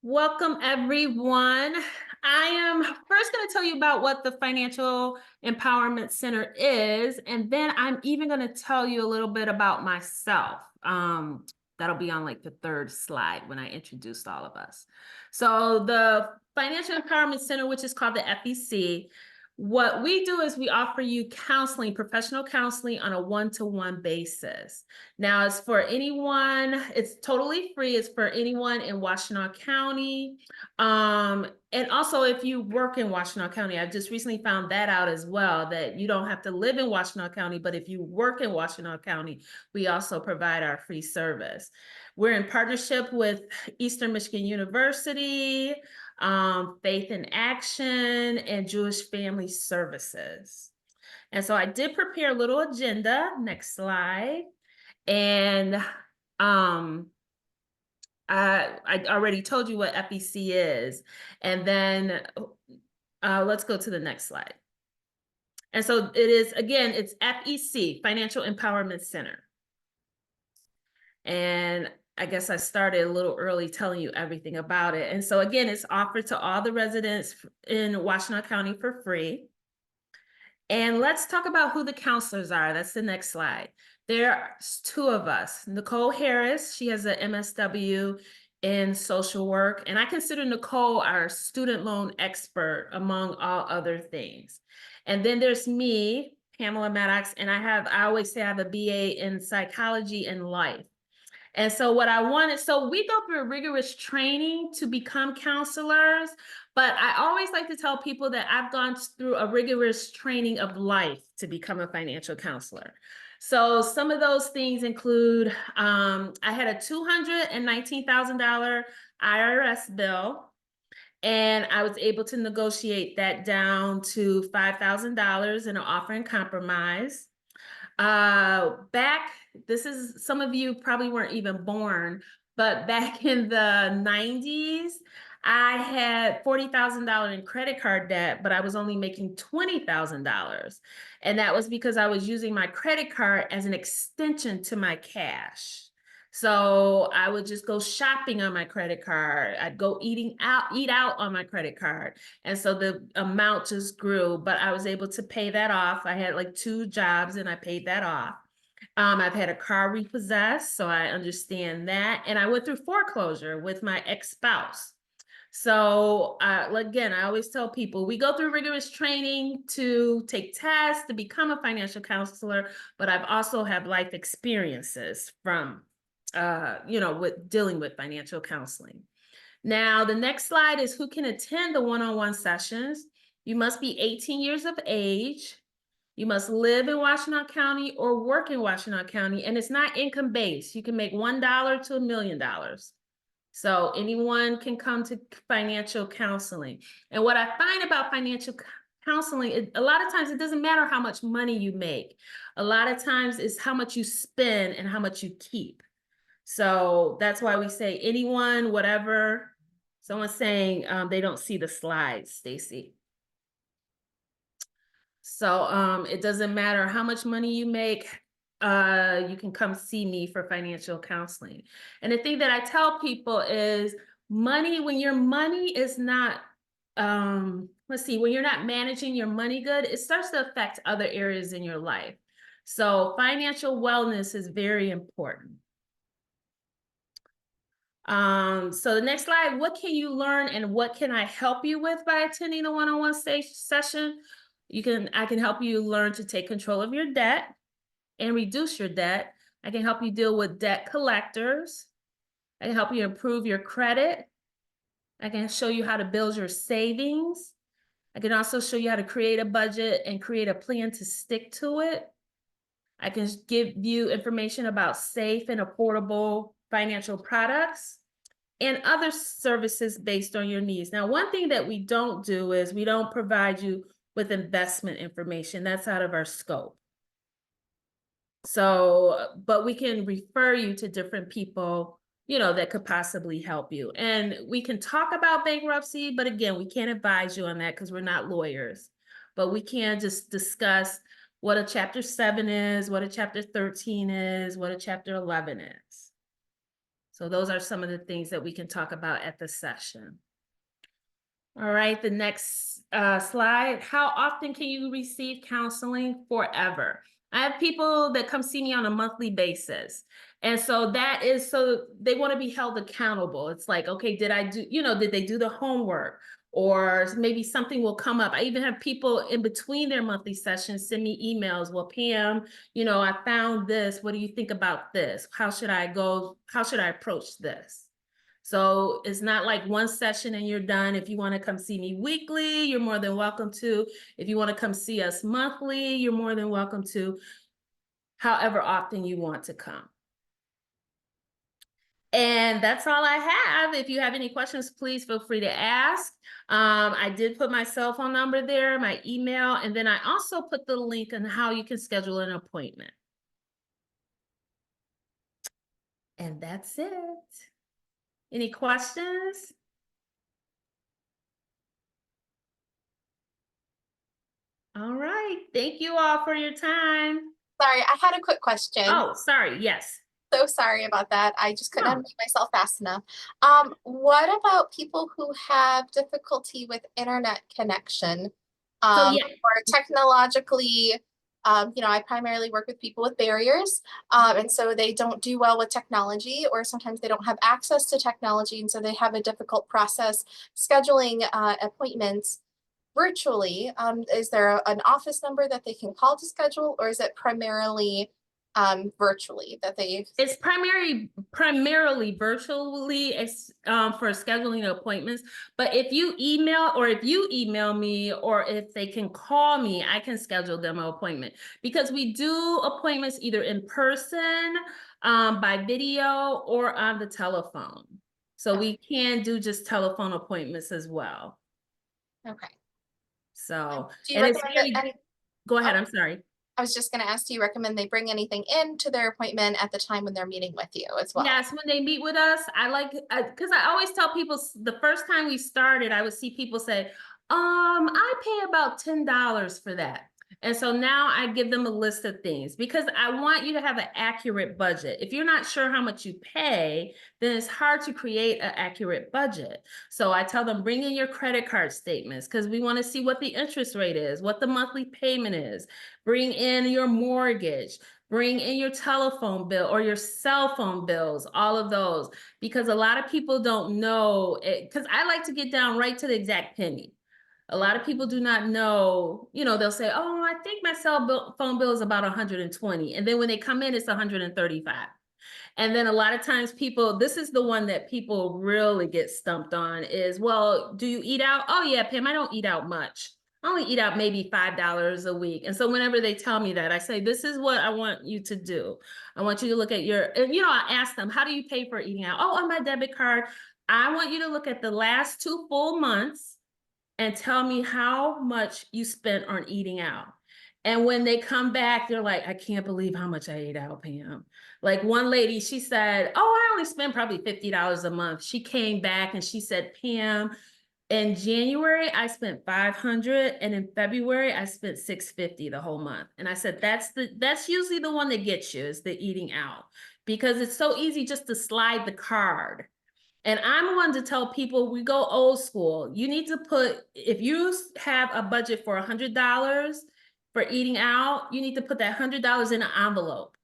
Welcome, everyone. I am first going to tell you about what the Financial Empowerment Center is, and then I'm even going to tell you a little bit about myself. That'll be on like the third slide when I introduced all of us. So the Financial Empowerment Center, which is called the FEC, what we do is we offer you counseling, professional counseling on a one-to-one basis. Now, it's for anyone, it's totally free. It's for anyone in Washtenaw County. And also if you work in Washtenaw County, I've just recently found that out as well, that you don't have to live in Washtenaw County, but if you work in Washtenaw County, we also provide our free service. We're in partnership with Eastern Michigan University, Faith in Action, and Jewish Family Services. And so I did prepare a little agenda. Next slide. And I already told you what FEC is. And then let's go to the next slide. And so it is, again, it's FEC, Financial Empowerment Center. And I guess I started a little early telling you everything about it. And so again, it's offered to all the residents in Washtenaw County for free. And let's talk about who the counselors are. That's the next slide. There's two of us. Nicole Harris, she has an MSW in social work. And I consider Nicole our student loan expert among all other things. And then there's me, Pamela Maddox, and I always say I have a BA in psychology and life. And so what I wanted, so we go through a rigorous training to become counselors, but I always like to tell people that I've gone through a rigorous training of life to become a financial counselor. So some of those things include, I had a $219,000 IRS bill, and I was able to negotiate that down to $5,000 in an offer in compromise. This is, some of you probably weren't even born, but back in the 90s, I had $40,000 in credit card debt, but I was only making $20,000. And that was because I was using my credit card as an extension to my cash. So I would just go shopping on my credit card. I'd go eat out on my credit card. And so the amount just grew, but I was able to pay that off. I had like 2 jobs and I paid that off. I've had a car repossessed, so I understand that. And I went through foreclosure with my ex-spouse. So again, I always tell people, we go through rigorous training to take tests, to become a financial counselor, but I've also had life experiences from, with dealing with financial counseling. Now, the next slide is who can attend the one-on-one sessions. You must be 18 years of age. You must live in Washtenaw County or work in Washtenaw County, and it's not income-based. You can make $1 to $1 million. So anyone can come to financial counseling. And what I find about financial counseling, a lot of times it doesn't matter how much money you make. A lot of times it's how much you spend and how much you keep. So that's why we say anyone, whatever. Someone's saying they don't see the slides, Stacy. So it doesn't matter how much money you make, you can come see me for financial counseling. And the thing that I tell people is money, when your money is not, when you're not managing your money good, it starts to affect other areas in your life. So financial wellness is very important. So the next slide, what can you learn and what can I help you with by attending a one-on-one session? I can help you learn to take control of your debt and reduce your debt. I can help you deal with debt collectors. I can help you improve your credit. I can show you how to build your savings. I can also show you how to create a budget and create a plan to stick to it. I can give you information about safe and affordable financial products and other services based on your needs. Now, one thing that we don't do is we don't provide you with investment information. That's out of our scope. So, but we can refer you to different people, that could possibly help you. And we can talk about bankruptcy, but again, we can't advise you on that because we're not lawyers. But we can just discuss what a Chapter 7 is, what a Chapter 13 is, what a Chapter 11 is. So those are some of the things that we can talk about at the session. All right, the next slide. How often can you receive counseling? Forever. I have people that come see me on a monthly basis. And so that is, so they want to be held accountable. It's like, okay, did I do, did they do the homework? Or maybe something will come up. I even have people in between their monthly sessions send me emails. Well, Pam, I found this. What do you think about this? How should I go? How should I approach this? So it's not like one session and you're done. If you want to come see me weekly, you're more than welcome to. If you want to come see us monthly, you're more than welcome to, however often you want to come. And that's all I have. If you have any questions, please feel free to ask. I did put my cell phone number there, my email, and then I also put the link on how you can schedule an appointment. And that's it. Any questions? All right. Thank you all for your time. Sorry, I had a quick question. Oh, sorry. Yes. So sorry about that. I just couldn't No. unmute myself fast enough. What about people who have difficulty with internet connection? So yeah, Or technologically, I primarily work with people with barriers, and so they don't do well with technology, or sometimes they don't have access to technology, and so they have a difficult process scheduling appointments virtually. Is there an office number that they can call to schedule, or is it primarily virtually that they? it's primarily virtually for scheduling appointments. But if you email me, or if they can call me, I can schedule them an appointment, because we do appointments either in person, by video, or on the telephone. So we can do just telephone appointments as well. Okay. So, Do you and it's recommend really, go ahead, I'm sorry. I was just going to ask, do you recommend they bring anything in to their appointment at the time when they're meeting with you as well? Yes, when they meet with us, I like, because I always tell people the first time we started, I would see people say, I pay about $10 for that. And so now I give them a list of things, because I want you to have an accurate budget. If you're not sure how much you pay, then it's hard to create an accurate budget. So I tell them, bring in your credit card statements, because we want to see what the interest rate is, what the monthly payment is. Bring in your mortgage. Bring in your telephone bill or your cell phone bills, all of those, because a lot of people don't know it, because I like to get down right to the exact penny. A lot of people do not know, they'll say, oh, I think my phone bill is about 120. And then when they come in, it's 135. And then a lot of times this is the one that people really get stumped on is, well, do you eat out? Oh yeah, Pam, I don't eat out much. I only eat out maybe $5 a week. And so whenever they tell me that, I say, this is what I want you to do. I want you to look at I ask them, how do you pay for eating out? Oh, on my debit card. I want you to look at the last 2 full months and tell me how much you spent on eating out. And when they come back, they're like, I can't believe how much I ate out, Pam. Like one lady, she said, oh, I only spend probably $50 a month. She came back and she said, Pam, in January, I spent $500, and in February, I spent $650 the whole month. And I said, that's usually the one that gets you, is the eating out, because it's so easy just to slide the card. And I'm one to tell people, we go old school. You need to if you have a budget for $100 for eating out, you need to put that $100 in an envelope.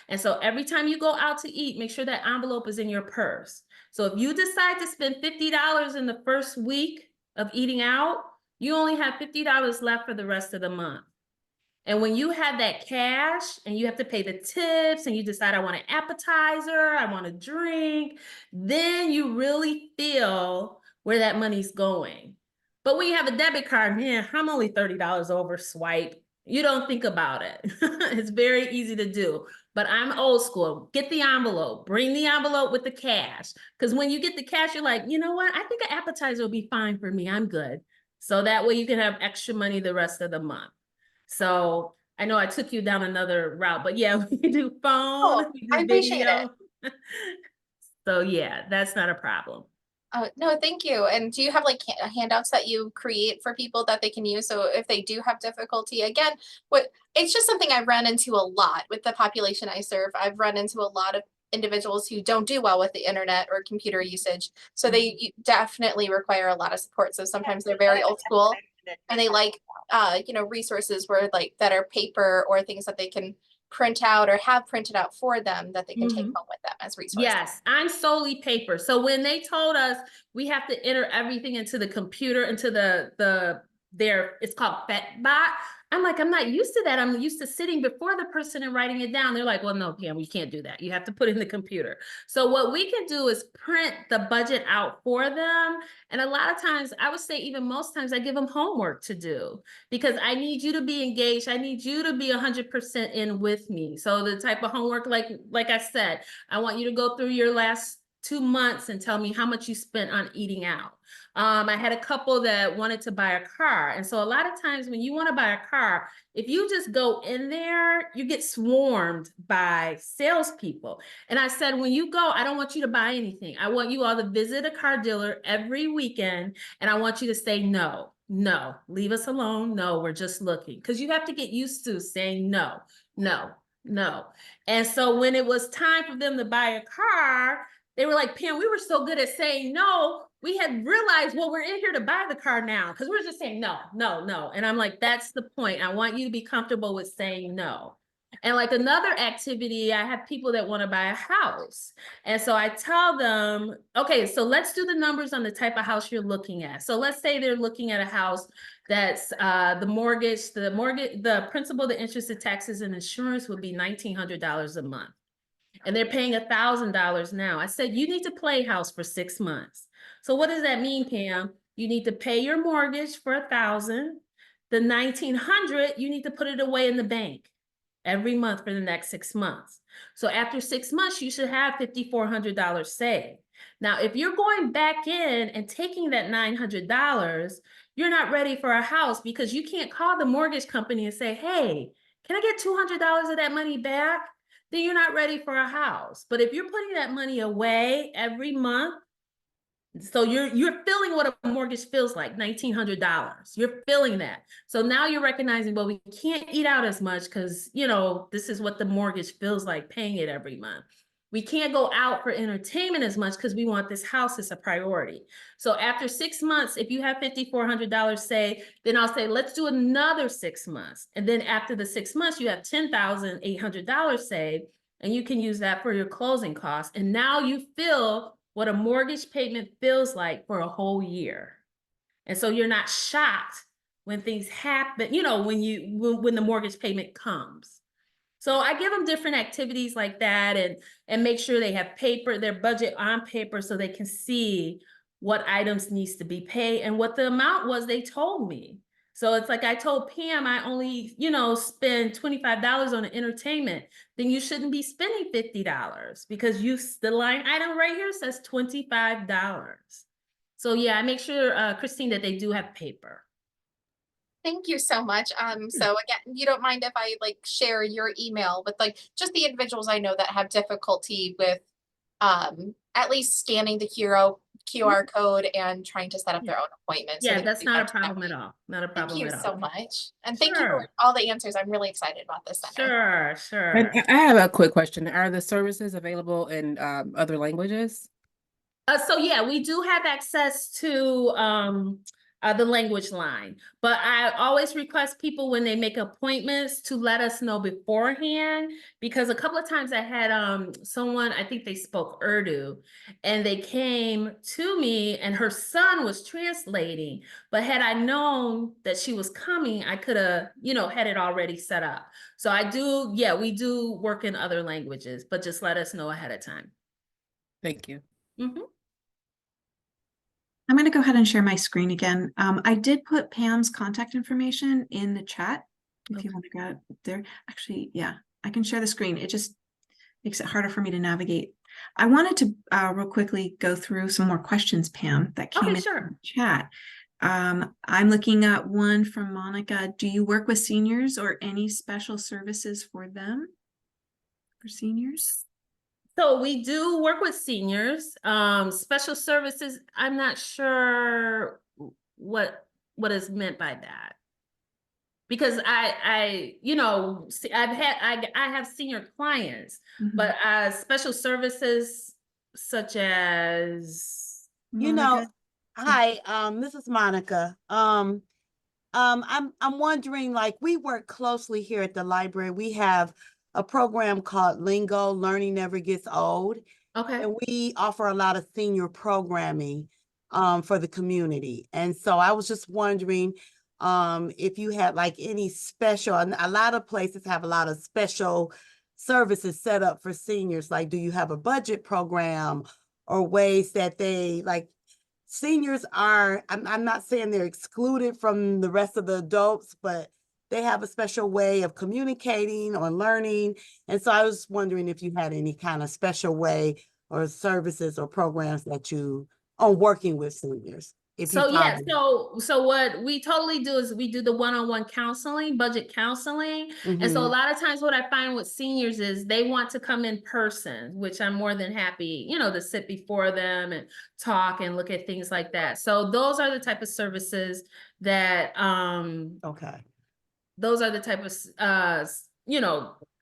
And so every time you go out to eat, make sure that envelope is in your purse. So if you decide to spend $50 in the first week of eating out, you only have $50 left for the rest of the month. And when you have that cash and you have to pay the tips and you decide, I want an appetizer, I want a drink, then you really feel where that money's going. But when you have a debit card, man, I'm only $30 over, swipe. You don't think about it. It's very easy to do. But I'm old school. Get the envelope. Bring the envelope with the cash. Because when you get the cash, you're like, you know what? I think an appetizer will be fine for me. I'm good. So that way you can have extra money the rest of the month. So I know I took you down another route, but yeah, we do phone, we I do appreciate it. video. So yeah, that's not a problem. No, thank you. And do you have like handouts that you create for people that they can use? So if they do have difficulty, again, it's just something I've run into a lot with the population I serve. I've run into a lot of individuals who don't do well with the internet or computer usage. So they definitely require a lot of support. So sometimes they're very old school and they like, resources where like that are paper or things that they can print out or have printed out for them that they can take home with them as resources. Yes, I'm solely paper. So when they told us we have to enter everything into the computer, into it's called FetBot. I'm like, I'm not used to that. I'm used to sitting before the person and writing it down. They're like, well, no, Pam, you can't do that. You have to put it in the computer. So what we can do is print the budget out for them. And a lot of times, I would say even most times, I give them homework to do because I need you to be engaged. I need you to be 100% in with me. So the type of homework, like I said, I want you to go through your last 2 months and tell me how much you spent on eating out. I had a couple that wanted to buy a car. And so a lot of times when you want to buy a car, if you just go in there, you get swarmed by salespeople. And I said, when you go, I don't want you to buy anything. I want you all to visit a car dealer every weekend. And I want you to say, no, no, leave us alone. No, we're just looking. Because you have to get used to saying no, no, no. And so when it was time for them to buy a car, they were like, Pam, we were so good at saying no. We had realized, well, we're in here to buy the car now because we're just saying no, no, no. And I'm like, that's the point. I want you to be comfortable with saying no. And like another activity, I have people that want to buy a house. And so I tell them, okay, so let's do the numbers on the type of house you're looking at. So let's say they're looking at a house that's the principal, the interest, the taxes, and insurance would be $1,900 a month. And they're paying $1,000 now. I said, you need to play house for 6 months. So what does that mean, Pam? You need to pay your mortgage for $1,000. The 1,900, you need to put it away in the bank every month for the next 6 months. So after 6 months, you should have $5,400 saved. Now, if you're going back in and taking that $900, you're not ready for a house because you can't call the mortgage company and say, hey, can I get $200 of that money back? Then you're not ready for a house. But if you're putting that money away every month, so you're feeling what a mortgage feels like, $1,900. You're feeling that. So now you're recognizing, well, we can't eat out as much because, this is what the mortgage feels like, paying it every month. We can't go out for entertainment as much because we want this house as a priority. So after 6 months, if you have $5,400 saved, then I'll say, let's do another 6 months. And then after the 6 months, you have $10,800 saved, and you can use that for your closing costs. And now you feel what a mortgage payment feels like for a whole year. And so you're not shocked when things happen, when the mortgage payment comes. So I give them different activities like that and make sure they have their budget on paper so they can see what items needs to be paid and what the amount was they told me. So it's like I told Pam, I only, spend $25 on an entertainment, then you shouldn't be spending $50 because the line item right here says $25. So yeah, I make sure, Christine, that they do have paper. Thank you so much. So again, you don't mind if I like share your email with like just the individuals I know that have difficulty with at least scanning the QR code and trying to set up their own appointment. So Yeah, they that's can do not a that problem at directly. all. Not a Thank problem you at all. so much. And thank you for Sure. all the answers. I'm really excited about this center. Sure, And sure. I have a quick question. Are the services available in other languages? So yeah, we do have access to the language line, but I always request people when they make appointments to let us know beforehand, because a couple of times I had someone, I think they spoke Urdu, and they came to me and her son was translating, but had I known that she was coming, I could have, had it already set up. So we do work in other languages, but just let us know ahead of time. Thank you. Mm-hmm. I'm going to go ahead and share my screen again. I did put Pam's contact information in the chat if you want to go there. Actually, yeah, I can share the screen. It just makes it harder for me to navigate. I wanted to real quickly go through some more questions, Pam, that came in the chat. I'm looking at one from Monica. Do you work with seniors or any special services for them? For seniors? So we do work with seniors, special services. I'm not sure what is meant by that. because I have senior clients, Mhm. but special services such as, You know, Monica? hi, this is Monica. I'm wondering, like, we work closely here at the library. We have a program called Lingo, Learning Never Gets Old, okay. and we offer a lot of senior programming for the community. And so I was just wondering if you had like any special, and a lot of places have a lot of special services set up for seniors. Like, do you have a budget program or ways that they like seniors are, I'm not saying they're excluded from the rest of the adults, but they have a special way of communicating or learning. And so I was wondering if you had any kind of special way or services or programs that you are working with seniors. If you So yeah, found so what we totally do is we do the one-on-one counseling, budget counseling. And so a Mhm. lot of times what I find with seniors is they want to come in person, which I'm more than happy, to sit before them and talk and look at things like that. So those are the type of services that Okay. those are the type of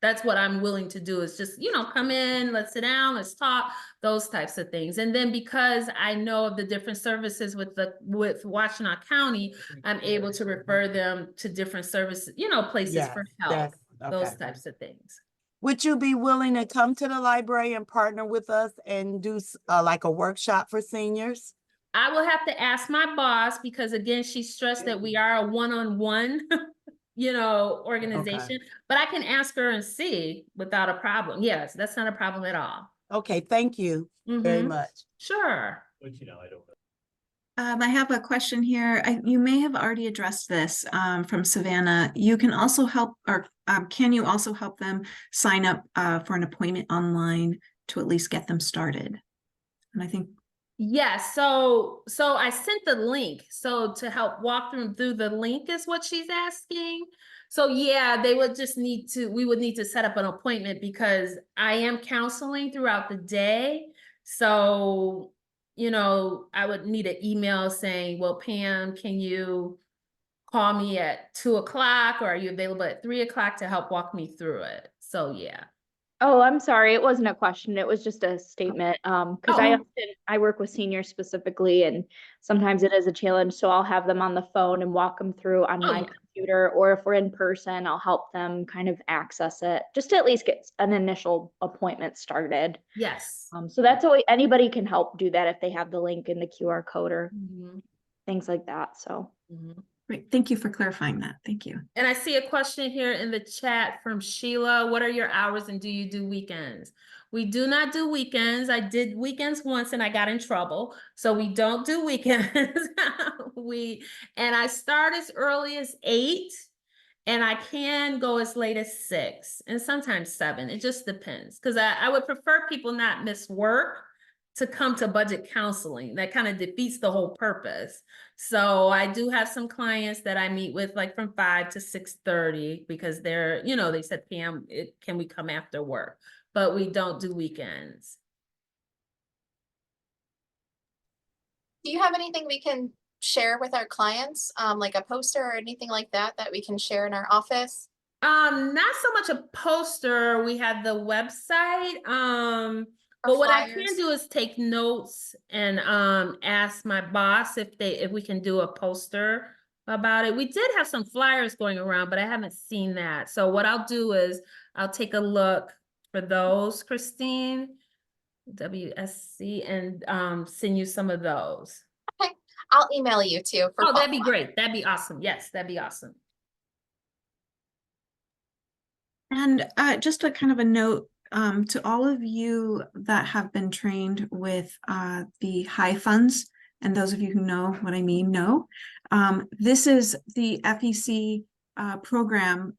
that's what I'm willing to do, is just come in, let's sit down, let's talk, those types of things. And then because I know of the different services with Washtenaw County, I'm able to refer them to different services, places Yes, for help, that's those okay. types of things. Would you be willing to come to the library and partner with us and do like a workshop for seniors? I will have to ask my boss, because again, she stressed that we are a one-on-one organization, but I can ask her and see without a problem. Yes, that's not a problem at all. Okay, thank you very Mhm. much. Sure. I have a question here. You may have already addressed this from Savannah. You can also help, or can you also help them sign up for an appointment online to at least get them started? And I think Yes, so I sent the link. So to help walk them through the link is what she's asking. So yeah, we would need to set up an appointment, because I am counseling throughout the day. So, I would need an email saying, well, Pam, can you call me at 2 o'clock, or are you available at 3 o'clock to help walk me through it? So yeah. Oh, I'm sorry. It wasn't a question. It was just a statement. Because Oh. I work with seniors specifically, and sometimes it is a challenge. So I'll have them on the phone and walk them through on Oh, my yeah. computer, or if we're in person, I'll help them kind of access it, just to at least get an initial appointment started. Yes. So that's always, anybody can help do that if they have the link in the QR code or Mhm. things like that. So. Mhm. great. Thank you for clarifying that. Thank you. And I see a question here in the chat from Sheila. What are your hours, and do you do weekends? We do not do weekends. I did weekends once and I got in trouble. So we don't do weekends. And I start as early as 8, and I can go as late as 6 and sometimes 7. It just depends. Because I would prefer people not miss work to come to budget counseling. That kind of defeats the whole purpose. So I do have some clients that I meet with like from 5 to 6:30, because they're, they said, Pam, can we come after work? But we don't do weekends. Do you have anything we can share with our clients, like a poster or anything like that that we can share in our office? Not so much a poster. We have the website. Or But what I can flyers? do is take notes and ask my boss if we can do a poster about it. We did have some flyers going around, but I haven't seen that. So what I'll do is I'll take a look for those, Christine, WSC, and send you some of those. Okay, I'll email you too. Oh, that'd be great. That'd be awesome. Yes, that'd be awesome. And just a kind of a note to all of you that have been trained with the high funds, and those of you who know what I mean, this is the FEC program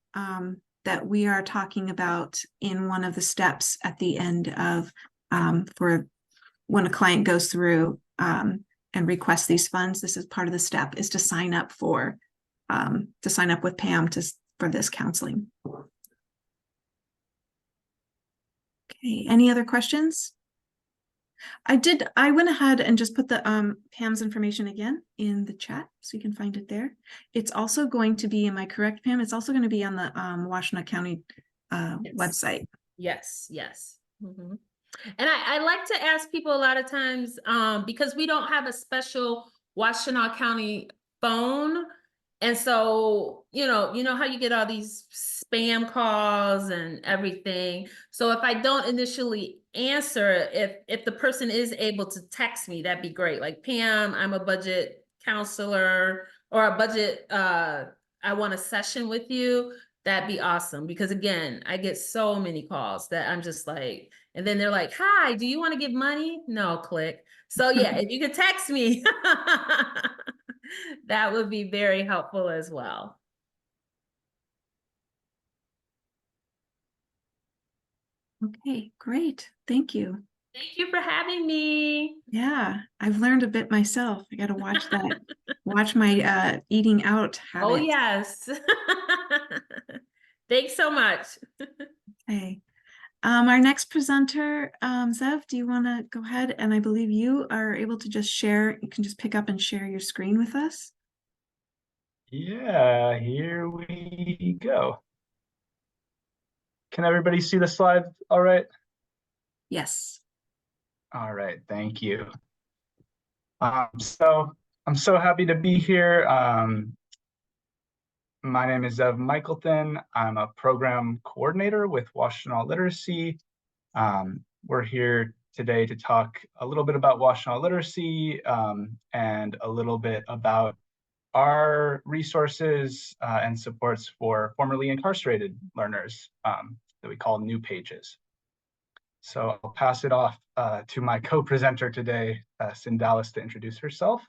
that we are talking about in one of the steps at the end of for when a client goes through and requests these funds. This is part of the step, is to sign up with Pam for this counseling. Okay, any other questions? I went ahead and just put the Pam's information again in the chat so you can find it there. It's also going to be, am I correct, Pam? It's also going to be on the Washtenaw County Yes. website. Yes, yes. Mhm. And I like to ask people a lot of times, because we don't have a special Washtenaw County phone. And so, you know how you get all these spam calls and everything. So if I don't initially answer, if the person is able to text me, that'd be great. Like, Pam, I'm a budget counselor or a budget, I want a session with you. That'd be awesome. Because again, I get so many calls that I'm just like, and then they're like, hi, do you want to give money? No, click. So yeah, if you could text me, that would be very helpful as well. Okay, great. Thank you. Thank you for having me. Yeah, I've learned a bit myself. I got to watch that, watch my eating out Oh, habits. yes. Thanks so much. Okay. Our next presenter, Zev, do you want to go ahead? And I believe you are able to just share, you can just pick up and share your screen with us. Yeah, here we go. Can everybody see the slide all right? Yes. All right, thank you. So I'm so happy to be here. My name is Zev Michaelton. I'm a program coordinator with Washtenaw Literacy. We're here today to talk a little bit about Washtenaw Literacy and a little bit about our resources and supports for formerly incarcerated learners that we call New Pages. So I'll pass it off to my co-presenter today, Sindalis, to introduce herself.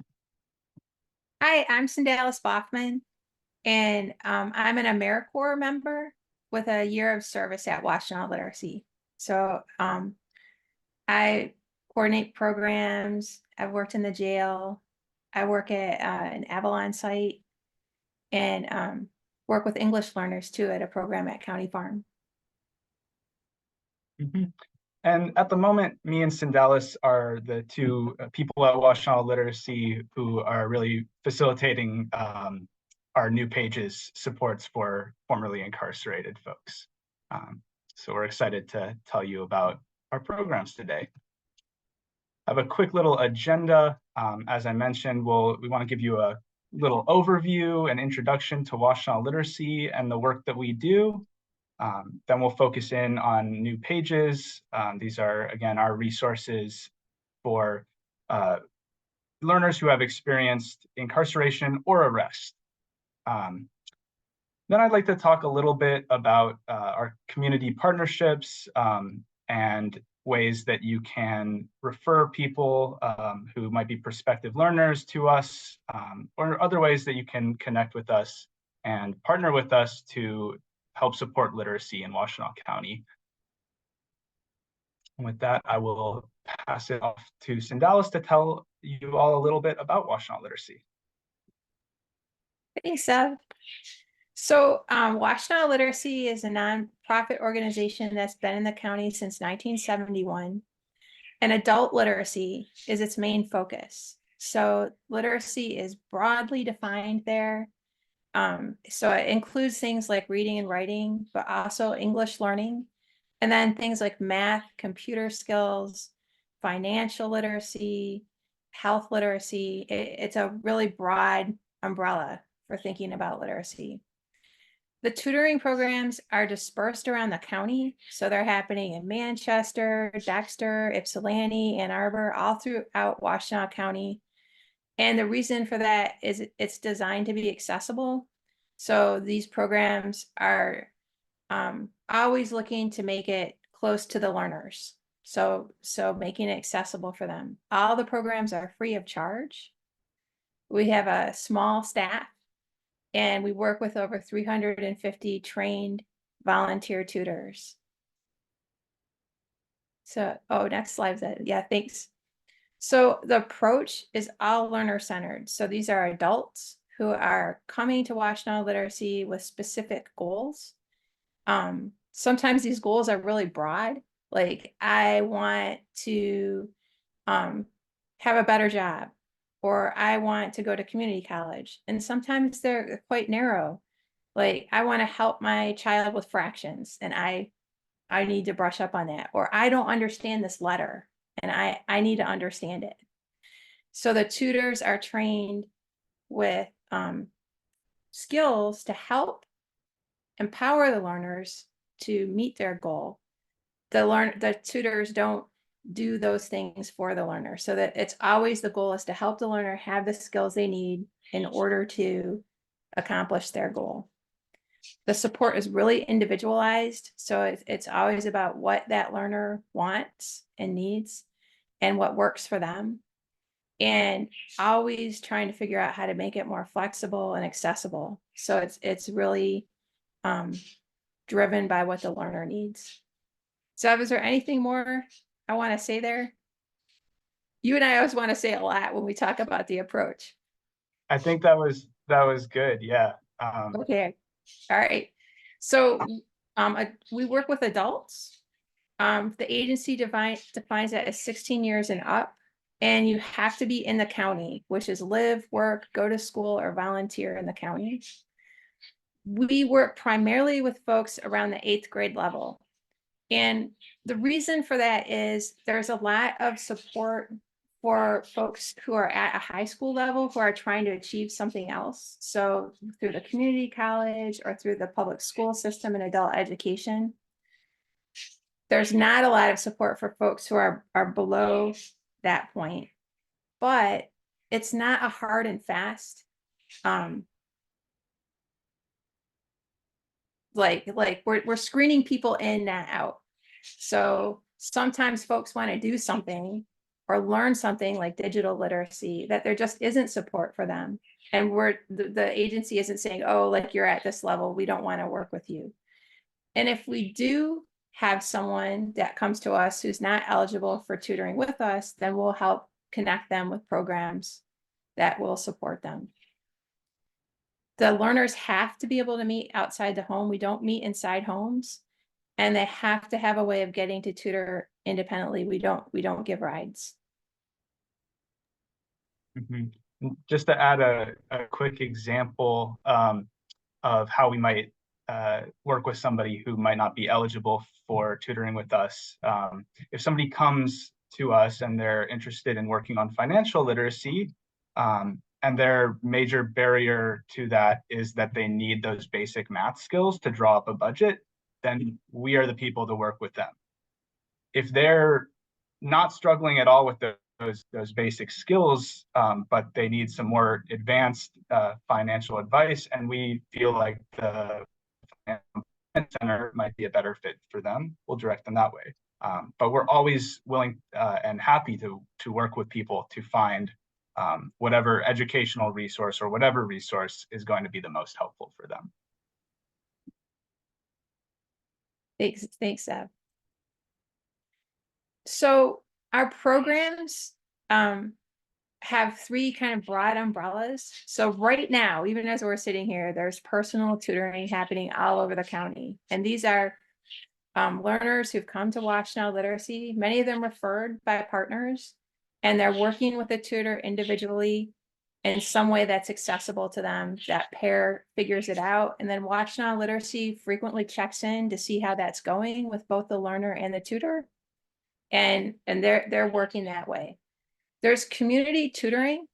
Hi, I'm Sindalis Boffman, and I'm an AmeriCorps member with a year of service at Washtenaw Literacy. So I coordinate programs. I've worked in the jail. I work at an Avalon site and work with English learners too at a program at County Farm. Mm-hmm. And at the moment, me and Sindalis are the two people at Washtenaw Literacy who are really facilitating our New Pages supports for formerly incarcerated folks. So we're excited to tell you about our programs today. I have a quick little agenda. As I mentioned, we want to give you a little overview and introduction to Washtenaw Literacy and the work that we do. Then we'll focus in on New Pages. These are, again, our resources for learners who have experienced incarceration or arrest. Then I'd like to talk a little bit about our community partnerships and ways that you can refer people who might be prospective learners to us, or other ways that you can connect with us and partner with us to help support literacy in Washtenaw County. And with that, I will pass it off to Sindalis to tell you all a little bit about Washtenaw Literacy. Thanks, Zev. So Washtenaw Literacy is a nonprofit organization that's been in the county since 1971. And adult literacy is its main focus. So literacy is broadly defined there. So it includes things like reading and writing, but also English learning, and then things like math, computer skills, financial literacy, health literacy. It's a really broad umbrella for thinking about literacy. The tutoring programs are dispersed around the county. So they're happening in Manchester, Dexter, Ypsilanti, Ann Arbor, all throughout Washtenaw County. And the reason for that is it's designed to be accessible. So these programs are always looking to make it close to the learners. So making it accessible for them. All the programs are free of charge. We have a small staff and we work with over 350 trained volunteer tutors. So, next slide. Yeah, thanks. So the approach is all learner-centered. So these are adults who are coming to Washtenaw Literacy with specific goals. Sometimes these goals are really broad. Like, I want to have a better job, or I want to go to community college. And sometimes they're quite narrow. Like, I want to help my child with fractions, and I need to brush up on that, or I don't understand this letter and I need to understand it. So the tutors are trained with skills to help empower the learners to meet their goal. The tutors don't do those things for the learner, so that it's always the goal is to help the learner have the skills they need in order to accomplish their goal. The support is really individualized, so it's always about what that learner wants and needs and what works for them, and always trying to figure out how to make it more flexible and accessible. So it's really driven by what the learner needs. So is there anything more I want to say there? You and I always want to say a lot when we talk about the approach. I think that was good. Yeah. Okay. All right. So we work with adults. The agency defines that as 16 years and up, and you have to be in the county, which is live, work, go to school, or volunteer in the county. We work primarily with folks around the 8th grade level. And the reason for that is there's a lot of support for folks who are at a high school level who are trying to achieve something else. So through the community college or through the public school system and adult education, there's not a lot of support for folks who are below that point, but it's not a hard and fast, like we're screening people in, not out. So sometimes folks want to do something or learn something like digital literacy that there just isn't support for them. And the agency isn't saying, oh, like, you're at this level, we don't want to work with you. And if we do have someone that comes to us who's not eligible for tutoring with us, then we'll help connect them with programs that will support them. The learners have to be able to meet outside the home. We don't meet inside homes, and they have to have a way of getting to tutor independently. We don't give rides. Mhm. Just to add a quick example of how we might work with somebody who might not be eligible for tutoring with us. If somebody comes to us and they're interested in working on financial literacy, and their major barrier to that is that they need those basic math skills to draw up a budget, then we are the people to work with them. If they're not struggling at all with those basic skills, but they need some more advanced financial advice, and we feel like the center might be a better fit for them, we'll direct them that way. But we're always willing and happy to work with people to find whatever educational resource or whatever resource is going to be the most helpful for them. Thanks, Seb. So our programs have 3 kind of broad umbrellas. So right now, even as we're sitting here, there's personal tutoring happening all over the county. And these are learners who've come to Washtenaw Literacy, many of them referred by partners, and they're working with a tutor individually in some way that's accessible to them. That pair figures it out, and then Washtenaw Literacy frequently checks in to see how that's going with both the learner and the tutor, and they're working that way. There's community tutoring,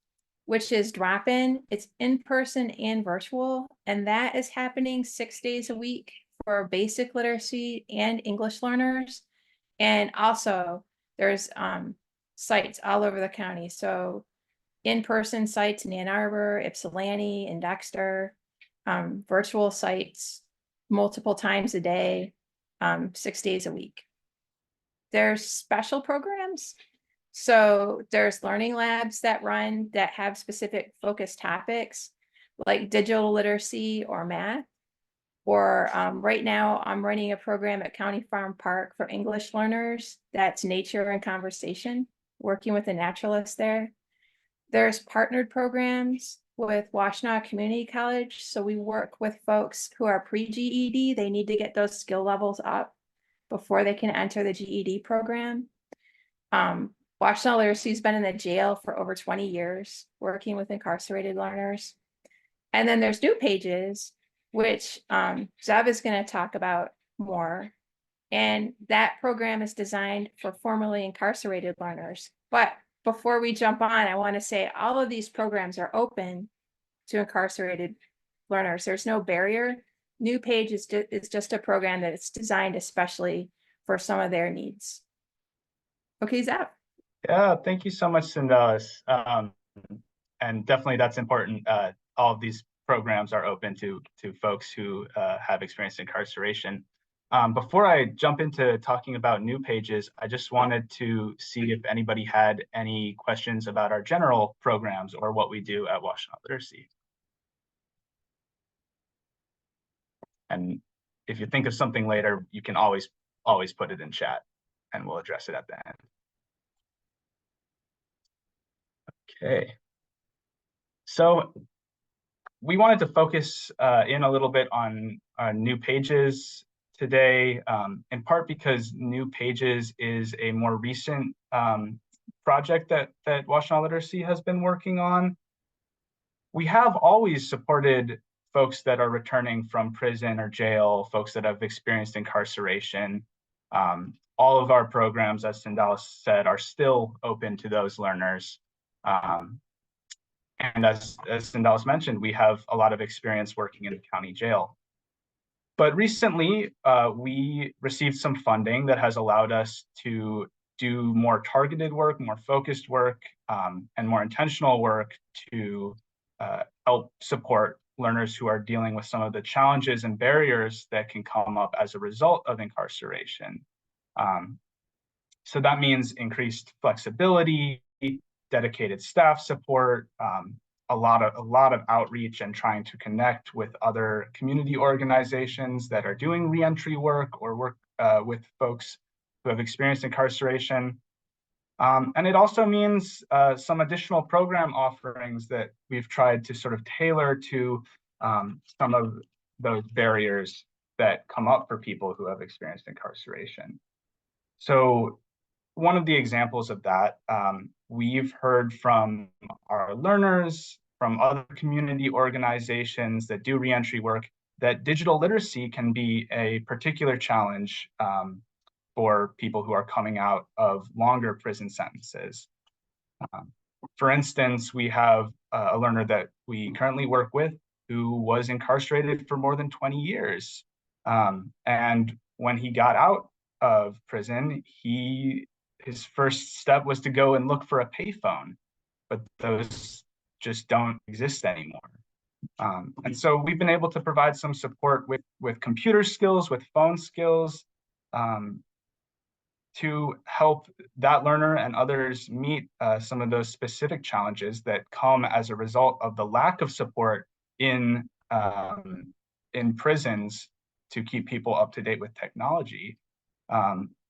which is drop-in. It's in-person and virtual, and that is happening 6 days a week for basic literacy and English learners. And also there's sites all over the county. So in-person sites in Ann Arbor, Ypsilanti, and Dexter, virtual sites multiple times a day, 6 days a week. There's special programs. So there's learning labs that run that have specific focus topics like digital literacy or math. Or right now I'm running a program at County Farm Park for English learners that's nature and conversation, working with a naturalist there. There's partnered programs with Washtenaw Community College. So we work with folks who are pre-GED. They need to get those skill levels up before they can enter the GED program. Washtenaw Literacy has been in the jail for over 20 years, working with incarcerated learners. And then there's New Pages, which Zev is going to talk about more. And that program is designed for formerly incarcerated learners. But before we jump on, I want to say all of these programs are open to incarcerated learners. There's no barrier. New Page is just a program that it's designed especially for some of their needs. Okay, Zev. Yeah, thank you so much, Cindelis. And definitely that's important. All of these programs are open to folks who have experienced incarceration. Before I jump into talking about New Pages, I just wanted to see if anybody had any questions about our general programs or what we do at Washtenaw Literacy. And if you think of something later, you can always put it in chat and we'll address it at the end. Okay. So we wanted to focus in a little bit on New Pages today, in part because New Pages is a more recent project that Washtenaw Literacy has been working on. We have always supported folks that are returning from prison or jail, folks that have experienced incarceration. All of our programs, as Cindelis said, are still open to those learners. And as Cindelis mentioned, we have a lot of experience working in the county jail. But recently, we received some funding that has allowed us to do more targeted work, more focused work, and more intentional work to help support learners who are dealing with some of the challenges and barriers that can come up as a result of incarceration. So that means increased flexibility, dedicated staff support, a lot of outreach and trying to connect with other community organizations that are doing reentry work or work with folks who have experienced incarceration. And it also means some additional program offerings that we've tried to sort of tailor to some of those barriers that come up for people who have experienced incarceration. So one of the examples of that, we've heard from our learners, from other community organizations that do reentry work, that digital literacy can be a particular challenge for people who are coming out of longer prison sentences. For instance, we have a learner that we currently work with who was incarcerated for more than 20 years. And when he got out of prison, his first step was to go and look for a payphone, but those just don't exist anymore. And so we've been able to provide some support with computer skills, with phone skills, to help that learner and others meet some of those specific challenges that come as a result of the lack of support in prisons to keep people up to date with technology.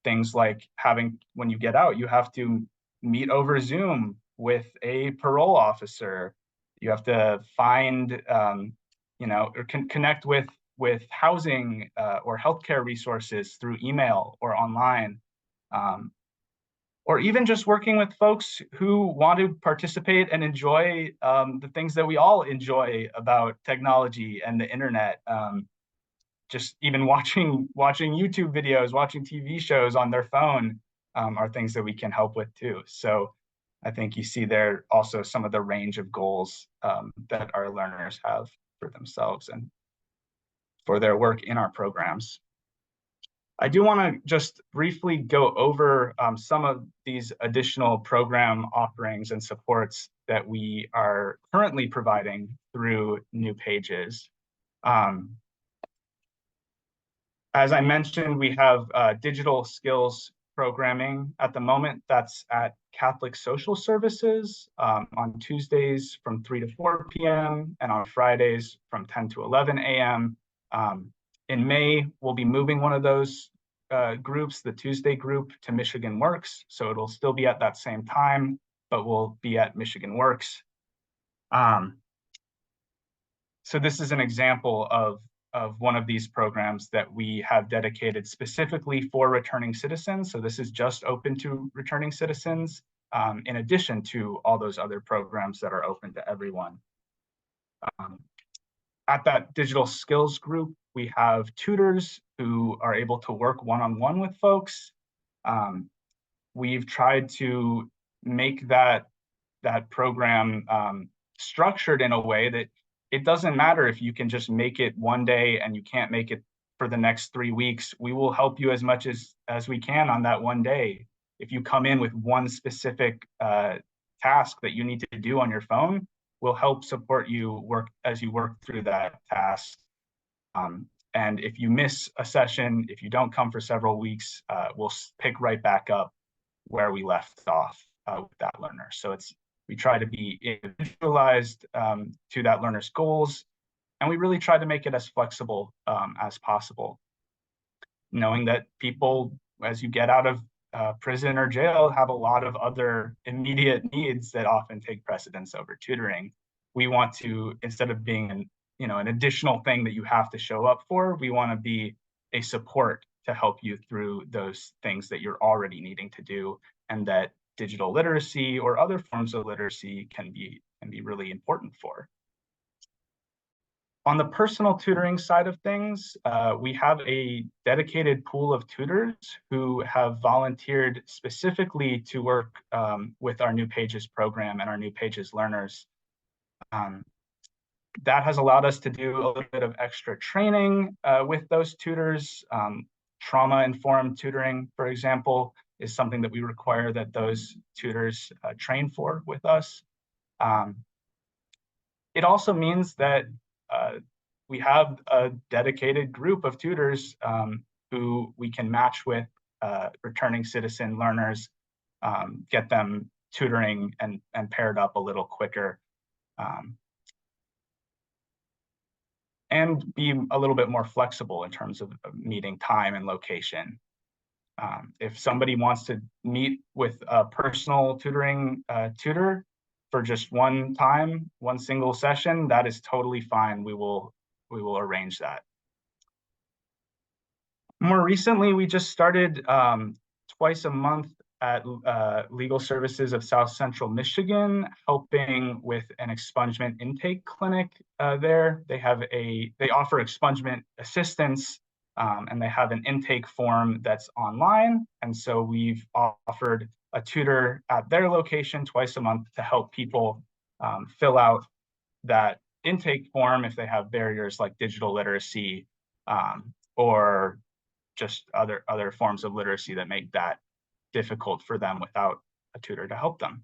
Things like when you get out, you have to meet over Zoom with a parole officer. You have to find, or connect with housing or healthcare resources through email or online. Or even just working with folks who want to participate and enjoy the things that we all enjoy about technology and the internet. Just even watching YouTube videos, watching TV shows on their phone are things that we can help with too. So I think you see there also some of the range of goals that our learners have for themselves and for their work in our programs. I do want to just briefly go over some of these additional program offerings and supports that we are currently providing through New Pages. As I mentioned, we have digital skills programming at the moment. That's at Catholic Social Services on Tuesdays from 3 to 4 p.m. and on Fridays from 10 to 11 a.m. In May, we'll be moving one of those groups, the Tuesday group, to Michigan Works. So it'll still be at that same time, but we'll be at Michigan Works. So this is an example of one of these programs that we have dedicated specifically for returning citizens. So this is just open to returning citizens. in addition to all those other programs that are open to everyone. At that digital skills group, we have tutors who are able to work one-on-one with folks. We've tried to make that program structured in a way that it doesn't matter if you can just make it one day and you can't make it for the next 3 weeks. We will help you as much as we can on that one day. If you come in with one specific task that you need to do on your phone, we'll help support you as you work through that task. And if you miss a session, if you don't come for several weeks, we'll pick right back up where we left off with that learner. So we try to be individualized to that learner's goals, and we really try to make it as flexible as possible, knowing that people, as you get out of prison or jail, have a lot of other immediate needs that often take precedence over tutoring. We want to, instead of being an additional thing that you have to show up for, we want to be a support to help you through those things that you're already needing to do, and that digital literacy or other forms of literacy can be really important for. On the personal tutoring side of things, we have a dedicated pool of tutors who have volunteered specifically to work with our New Pages program and our New Pages learners. That has allowed us to do a little bit of extra training with those tutors. Trauma-informed tutoring, for example, is something that we require that those tutors train for with us. It also means that we have a dedicated group of tutors who we can match with returning citizen learners, get them tutoring and paired up a little quicker, and be a little bit more flexible in terms of meeting time and location. If somebody wants to meet with a personal tutoring tutor for just one time, one single session, that is totally fine. We will arrange that. More recently, we just started twice a month at Legal Services of South Central Michigan, helping with an expungement intake clinic there. They offer expungement assistance, and they have an intake form that's online. And so we've offered a tutor at their location twice a month to help people fill out that intake form if they have barriers like digital literacy or just other forms of literacy that make that difficult for them without a tutor to help them.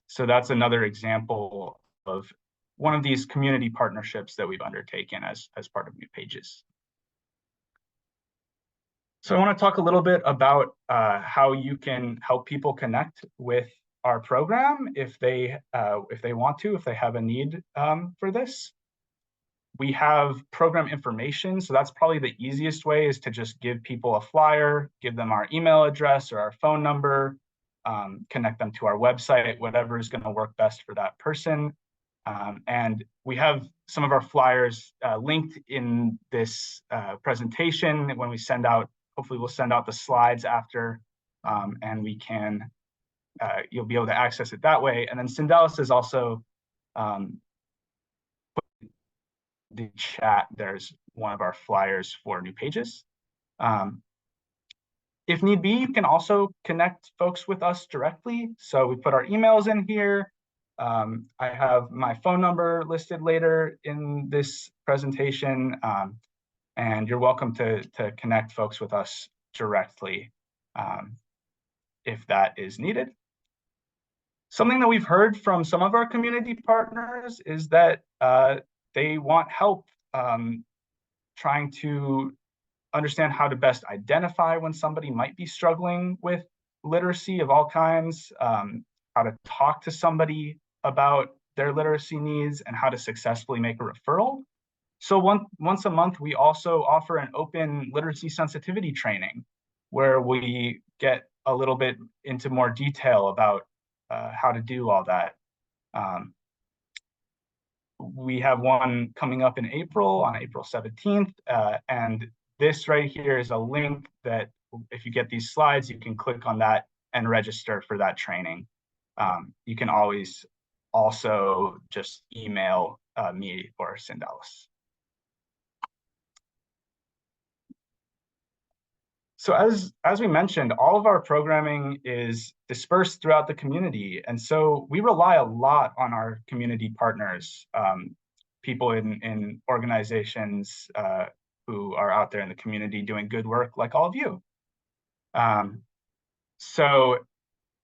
So that's another example of one of these community partnerships that we've undertaken as part of New Pages. So I want to talk a little bit about how you can help people connect with our program if they want to, if they have a need for this. We have program information, so that's probably the easiest way, is to just give people a flyer, give them our email address or our phone number, connect them to our website, whatever is going to work best for that person. And we have some of our flyers linked in this presentation. When we send out, hopefully we'll send out the slides after, and we can, you'll be able to access it that way. And then Cindelis is also the chat, there's one of our flyers for New Pages. If need be, you can also connect folks with us directly. So we put our emails in here. I have my phone number listed later in this presentation, and you're welcome to connect folks with us directly if that is needed. Something that we've heard from some of our community partners is that they want help trying to understand how to best identify when somebody might be struggling with literacy of all kinds, how to talk to somebody about their literacy needs, and how to successfully make a referral. So once a month, we also offer an open literacy sensitivity training where we get a little bit into more detail about how to do all that. We have one coming up in April, on April 17th, and this right here is a link that if you get these slides, you can click on that and register for that training. You can always also just email me or Sindalis. So as we mentioned, all of our programming is dispersed throughout the community. And so we rely a lot on our community partners, people in organizations who are out there in the community doing good work like all of you. So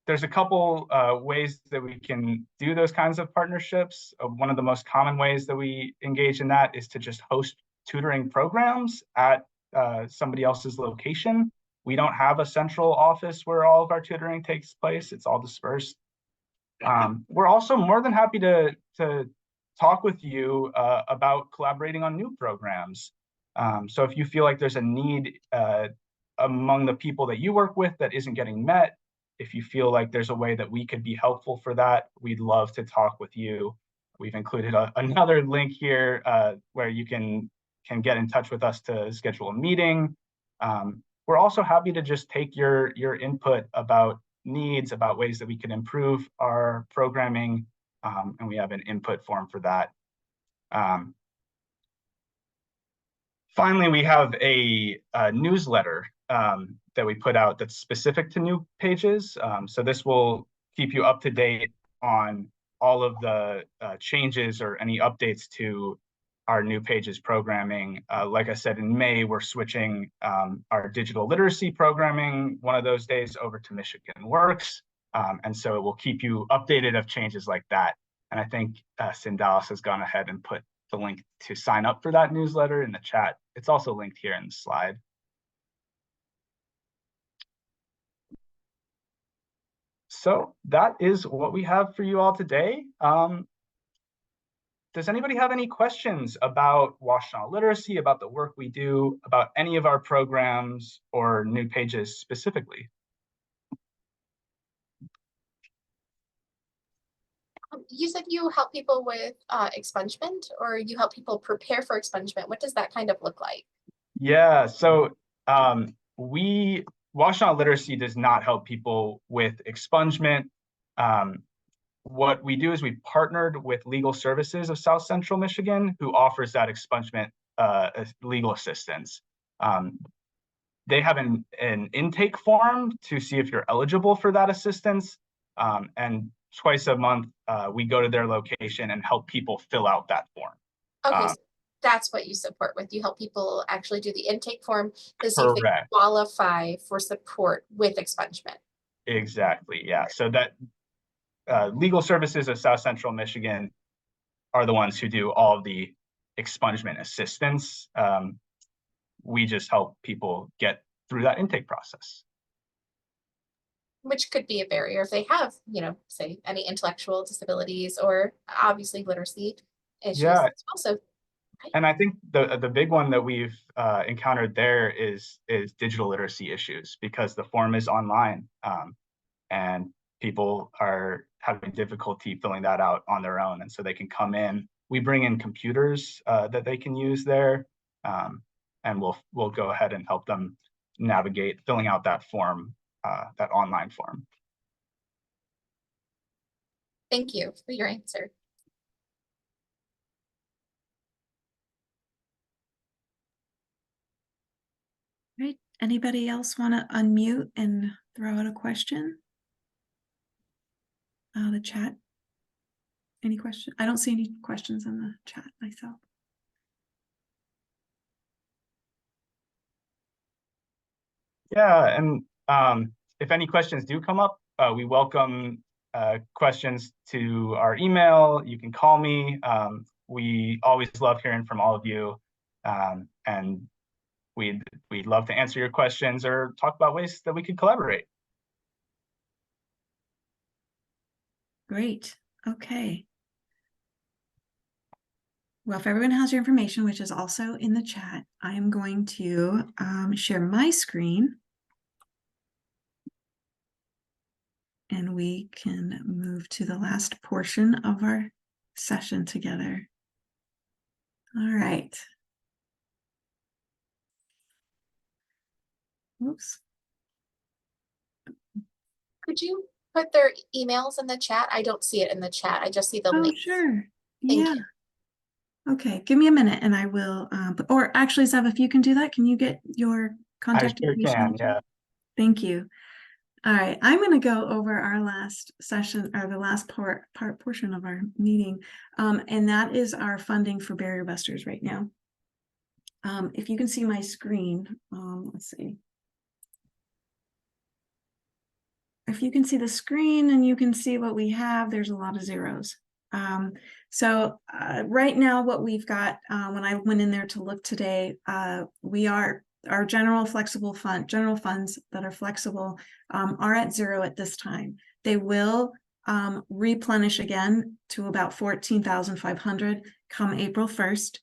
there's a couple ways that we can do those kinds of partnerships. One of the most common ways that we engage in that is to just host tutoring programs at somebody else's location. We don't have a central office where all of our tutoring takes place. It's all dispersed. We're also more than happy to talk with you about collaborating on new programs. So if you feel like there's a need among the people that you work with that isn't getting met, if you feel like there's a way that we could be helpful for that, we'd love to talk with you. We've included another link here where you can get in touch with us to schedule a meeting. We're also happy to just take your input about needs, about ways that we can improve our programming, and we have an input form for that. Finally, we have a newsletter that we put out that's specific to new pages. So this will keep you up to date on all of the changes or any updates to our new pages programming. Like I said, in May, we're switching our digital literacy programming one of those days over to Michigan Works. And so it will keep you updated of changes like that. And I think Sindalis has gone ahead and put the link to sign up for that newsletter in the chat. It's also linked here in the slide. So that is what we have for you all today. Does anybody have any questions about Washtenaw Literacy, about the work we do, about any of our programs or new pages specifically? You said you help people with expungement, or you help people prepare for expungement. What does that kind of look like? Yeah, so Washtenaw Literacy does not help people with expungement. What we do is we partnered with Legal Services of South Central Michigan, who offers that expungement legal assistance. They have an intake form to see if you're eligible for that assistance. And twice a month, we go to their location and help people fill out that form. Okay, so that's what you support with. You help people actually do the intake form to see if they Correct. qualify for support with expungement. Exactly, yeah. So that Legal Services of South Central Michigan are the ones who do all of the expungement assistance. We just help people get through that intake process. Which could be a barrier if they have, say any intellectual disabilities or obviously literacy issues. Yeah. Also, and I think the big one that we've encountered there is digital literacy issues, because the form is online and people are having difficulty filling that out on their own. And so they can come in. We bring in computers that they can use there, and we'll go ahead and help them navigate filling out that form, that online form. thank you for your answer. Right. Anybody else want to unmute and throw out a question? The chat. Any question? I don't see any questions in the chat myself. Yeah, and if any questions do come up, we welcome questions to our email. You can call me. We always love hearing from all of you, and we'd love to answer your questions or talk about ways that we could collaborate. Great. Okay. Well, if everyone has your information, which is also in the chat, I am going to share my screen. And we can move to the last portion of our session together. All right. Oops. Could you put their emails in the chat? I don't see it in the chat. I just see the Oh, link. sure. Thank Yeah. you. Okay, give me a minute and I will, or actually, Zev, if you can do that, can you get your I contact sure information? can, in the yeah. chat? Thank you. All right, I'm going to go over our last session or the last portion of our meeting, and that is our funding for barrier busters right now. If you can see my screen, let's see. If you can see the screen and you can see what we have, there's a lot of zeros. So right now what we've got, when I went in there to look today, we are our general funds that are flexible are at zero at this time. They will replenish again to about 14,500 come April 1st.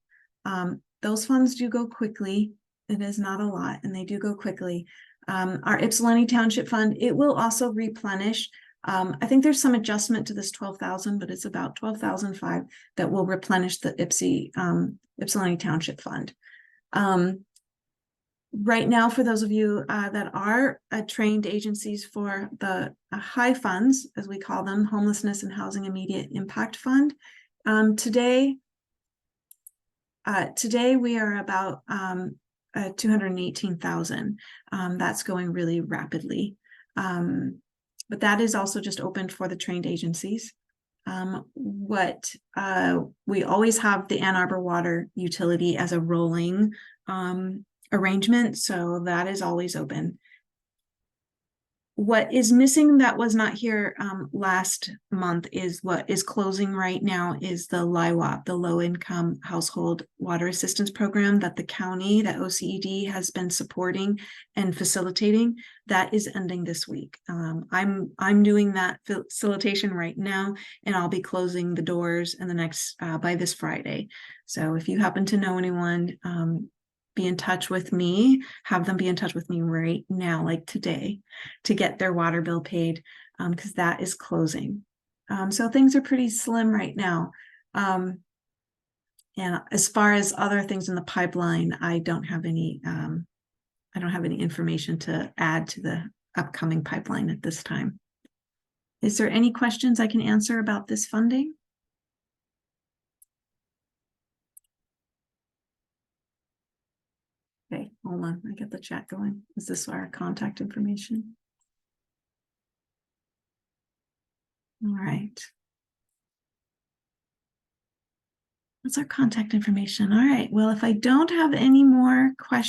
Those funds do go quickly. It is not a lot and they do go quickly. Our Ypsilanti Township Fund, it will also replenish. I think there's some adjustment to this 12,000, but it's about 12,005 that will replenish the Ypsilanti Township Fund. Right now, for those of you that are trained agencies for the high funds, as we call them, Homelessness and Housing Immediate Impact Fund, today we are about 218,000. That's going really rapidly. But that is also just open for the trained agencies. We always have the Ann Arbor Water Utility as a rolling arrangement, so that is always open. What is missing that was not here last month is what is closing right now is the LIWAP, the Low Income Household Water Assistance Program that the county, that OCED has been supporting and facilitating. That is ending this week. I'm doing that facilitation right now, and I'll be closing the doors in the next by this Friday. So if you happen to know anyone, be in touch with me, have them be in touch with me right now, like today, to get their water bill paid, because that is closing. So things are pretty slim right now. And as far as other things in the pipeline, I don't have any information to add to the upcoming pipeline at this time. Is there any questions I can answer about this funding? Okay, hold on, I get the chat going. Is this our contact information? All right. That's our contact information. All right, well, if I don't have any more questions,